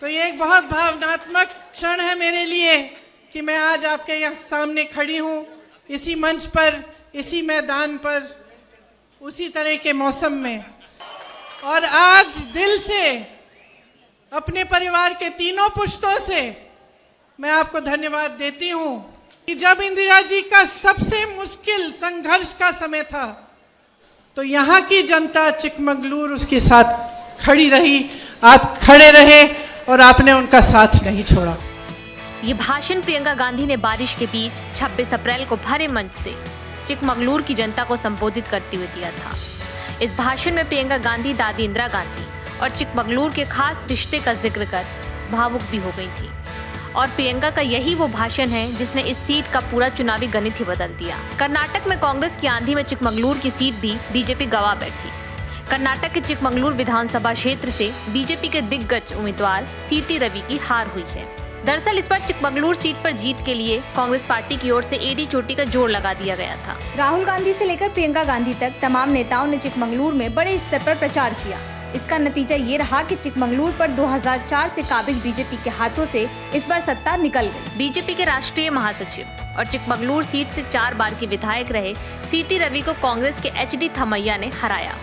तो ये एक बहुत भावनात्मक क्षण है मेरे लिए कि मैं आज आपके यहाँ सामने खड़ी हूँ, इसी मंच पर, इसी मैदान पर, उसी तरह के मौसम में। और आज दिल से अपने परिवार के तीनों पुश्तों से मैं आपको धन्यवाद देती हूँ कि जब इंदिरा जी का सबसे मुश्किल संघर्ष का समय था तो यहाँ की जनता चिकमगलूर उसके साथ खड़ी रही, आप खड़े रहे और आपने उनका साथ नहीं छोड़ा। ये भाषण प्रियंका गांधी ने बारिश के बीच 26 अप्रैल को भरे मंच से चिकमगलूर की जनता को संबोधित करते हुए दिया था। इस भाषण में प्रियंका गांधी दादी इंदिरा गांधी और चिकमगलूर के खास रिश्ते का जिक्र कर भावुक भी हो गई थी। और प्रियंका का यही वो भाषण है जिसने इस सीट का पूरा चुनावी गणित ही बदल दिया। कर्नाटक में कांग्रेस की आंधी में चिकमगलूर की सीट भी बीजेपी गंवा बैठी। कर्नाटक के चिकमगलूर विधानसभा क्षेत्र से बीजेपी के दिग्गज उम्मीदवार सीटी रवि की हार हुई है। दरअसल इस बार चिकमगलूर सीट पर जीत के लिए कांग्रेस पार्टी की ओर से एडी चोटी का जोर लगा दिया गया था। राहुल गांधी से लेकर प्रियंका गांधी तक तमाम नेताओं ने चिकमगलूर में बड़े स्तर पर प्रचार किया। इसका नतीजा ये रहा कि चिकमगलूर पर 2004 से काबिज बीजेपी के हाथों से इस बार सत्ता निकल गई। बीजेपी के राष्ट्रीय महासचिव और चिकमगलूर सीट से 4 बार के विधायक रहे सीटी रवि को कांग्रेस के एचडी थमैया ने हराया।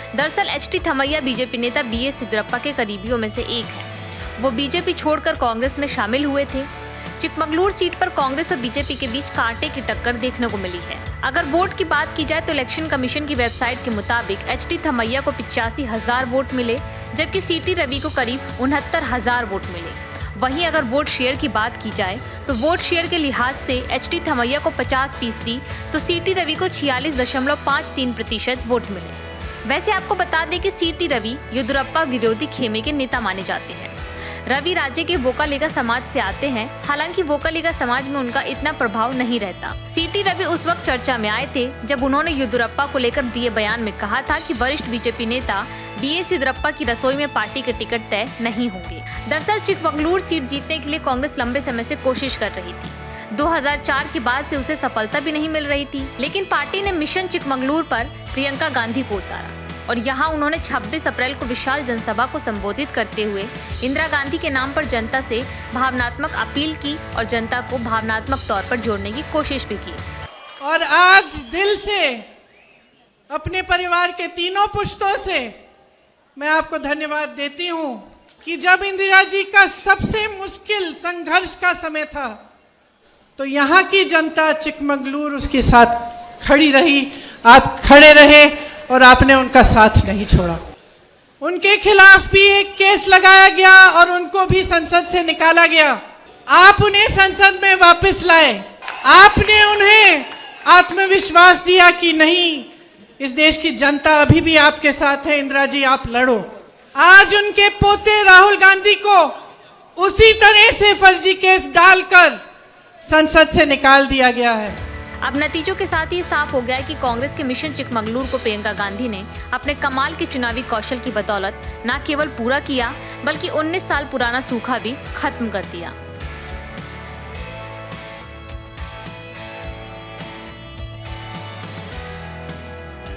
दरअसल एचडी थमैया बीजेपी नेता बीएस येदियुरप्पा के करीबियों में से एक है। वो बीजेपी छोड़कर कांग्रेस में शामिल हुए थे। चिकमगलूर सीट पर कांग्रेस और बीजेपी के बीच कांटे की टक्कर देखने को मिली है। अगर वोट की बात की जाए तो इलेक्शन कमीशन की वेबसाइट के मुताबिक एचडी थमैया को 85,000 वोट मिले, जबकि सीटी रवि को करीब 69,000 वोट मिले। वहीं अगर वोट शेयर की बात की जाए तो वोट शेयर के लिहाज से एचडी थमैया को 50% तो सीटी रवि को 46.53% वोट मिले। वैसे आपको बता दें कि सीटी रवि येदियुरप्पा विरोधी खेमे के नेता माने जाते हैं। रवि राज्य के वोकालिगा समाज से आते हैं, हालांकि वोकालिगा समाज में उनका इतना प्रभाव नहीं रहता। सीटी रवि उस वक्त चर्चा में आए थे जब उन्होंने येदियुरप्पा को लेकर दिए बयान में कहा था कि वरिष्ठ बीजेपी नेता बीएस येदियुरप्पा की रसोई में पार्टी के टिकट तय नहीं होंगे। दरअसल चिकमगलूर सीट जीतने के लिए कांग्रेस लंबे समय से कोशिश कर रही थी। 2004 के बाद से उसे सफलता भी नहीं मिल रही थी, लेकिन पार्टी ने मिशन चिकमगलूर पर प्रियंका गांधी को उतारा और यहाँ उन्होंने 26 अप्रैल को विशाल जनसभा को संबोधित करते हुए इंदिरा गांधी के नाम पर जनता से भावनात्मक अपील की और जनता को भावनात्मक तौर पर जोड़ने की कोशिश भी की। और आज दिल से अपने परिवार के तीनों पुश्तों से मैं आपको धन्यवाद देती हूँ कि जब इंदिरा जी का सबसे मुश्किल संघर्ष का समय था तो यहाँ की जनता चिकमगलूर उसके साथ खड़ी रही, आप खड़े रहे और आपने उनका साथ नहीं छोड़ा। उनके खिलाफ भी एक केस लगाया गया और उनको भी संसद से निकाला गया। आप उन्हें संसद में वापस लाए। आपने उन्हें आत्मविश्वास दिया कि नहीं, इस देश की जनता अभी भी आपके साथ है, इंदिरा जी आप लड़ो। आज उनके पोते राहुल गांधी को उसी तरह से फर्जी केस डालकर संसद से निकाल दिया गया है। अब नतीजों के साथ ही साफ हो गया है कि कांग्रेस के मिशन चिकमगलूर को प्रियंका गांधी ने अपने कमाल के चुनावी कौशल की बदौलत न केवल पूरा किया बल्कि 19 साल पुराना सूखा भी खत्म कर दिया।